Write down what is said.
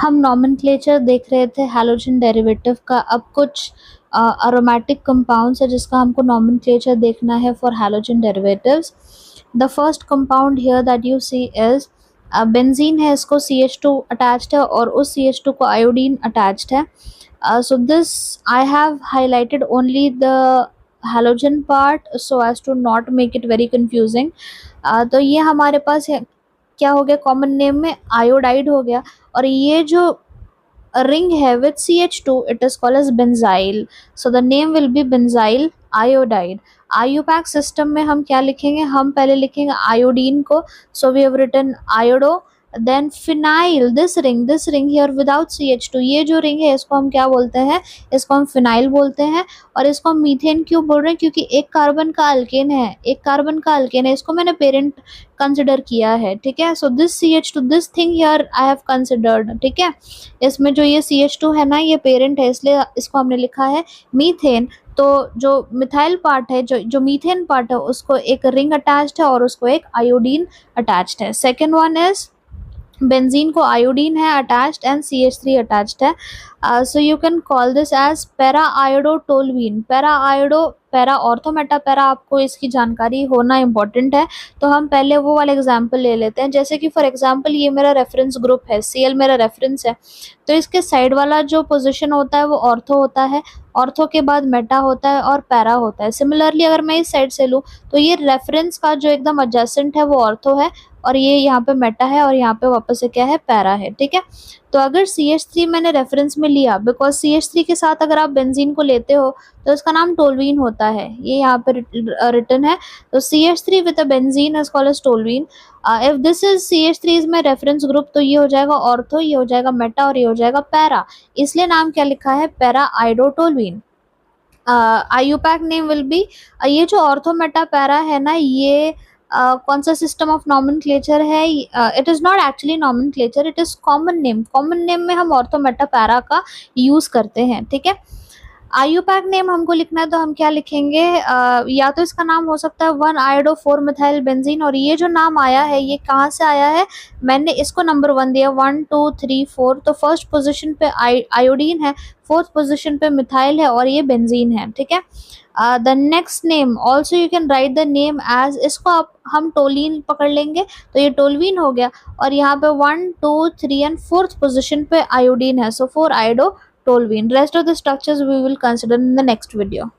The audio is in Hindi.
हम नॉमेनक्लेचर देख रहे थे हैलोजन डेरिवेटिव का। अब कुछ अरोमेटिक कंपाउंड्स है जिसका हमको नॉमेनक्लेचर देखना है for halogen derivatives. The first compound here that you see is benzene है, इसको CH2 अटैच्ड है और उस CH2 को आयोडीन अटैच्ड है। So this I have highlighted only the halogen part so as to not make it very confusing. तो ये हमारे पास है, क्या हो गया, कॉमन नेम में आयोडाइड हो गया। और ये जो ring है with CH2 it is called as benzyl, so the name will be benzyl iodide. IUPAC system में हम क्या लिखेंगे, हम पहले लिखेंगे आयोडीन को, so we have written iodo, then phenyl, this ring here without CH2, ये जो रिंग है इसको हम क्या बोलते हैं, इसको हम फिनाइल बोलते हैं। और इसको हम मीथेन क्यों बोल रहे हैं, क्योंकि एक कार्बन का अल्केन है, एक कार्बन का अल्केन है, इसको मैंने पेरेंट कंसिडर किया है, ठीक है। So this CH2, this thing here I have considered, ठीक है। इसमें जो ये CH2 है ना, ये पेरेंट है, इसलिए इसको हमने लिखा है मीथेन। तो जो मिथाइल पार्ट है, जो मीथेन पार्ट है, उसको एक रिंग अटैच्ड है और उसको एक आयोडीन अटैच्ड है। सेकेंड वन इज बेंजीन को आयोडीन है अटैच्ड एंड CH3 अटैच्ड है। So you can call this as para iodotoluene. Para ortho meta para, आपको इसकी जानकारी होना इम्पॉर्टेंट है। तो हम पहले वो वाला एग्जांपल ले लेते हैं, जैसे कि फॉर एग्जांपल ये मेरा रेफरेंस ग्रुप है, Cl मेरा रेफरेंस है, तो इसके साइड वाला जो पोजीशन होता है वो ऑर्थो होता है, ऑर्थो के बाद मेटा होता है और पैरा होता है। सिमिलरली अगर मैं इस साइड से लूँ तो ये रेफरेंस का जो एकदम एडजेसेंट है वो ऑर्थो है, और ये यहाँ पे मेटा है और यहाँ पे वापस से क्या है, पैरा है, ठीक है। तो अगर CH3 मैंने रेफरेंस में लिया, बिकॉज CH3 के साथ अगर आप बेंजीन को लेते हो तो इसका नाम टोलुइन होता है, ये यहाँ पे रिटन है। तो CH3 with a benzene is called as toluene. If this is CH3 is my reference group, तो ये हो जाएगा ऑर्थो, ये हो जाएगा मेटा और ये हो जाएगा पैरा, इसलिए नाम क्या लिखा है, para iodotoluene. IUPAC name will be, ये जो ऑर्थो मेटा पैरा है ना, ये कौन सा सिस्टम ऑफ नॉमेनक्लेचर है, it is not actually nomenclature, it is common name. Common name में हम ऑर्थो मेटा पैरा का यूज़ करते हैं, ठीक है। IUPAC नेम हमको लिखना है तो हम क्या लिखेंगे, या तो इसका नाम हो सकता है 1-iodo-4 मिथाइल बेंजीन, और ये जो नाम आया है ये कहाँ से आया है, मैंने इसको नंबर 1 दिया, 1 2 3 4, तो फर्स्ट पोजीशन पे आयोडीन है, फोर्थ पोजीशन पे मिथाइल है और ये बेंजीन है, ठीक है। The next name also you can write the name as, इसको आप हम टोलिन पकड़ लेंगे तो ये टोलवीन हो गया, और यहाँ पे 1 2 3 एंड फोर्थ पोजीशन पे आयोडीन है, so 4-iodo-toluene. Rest of the structures we will consider in the next video.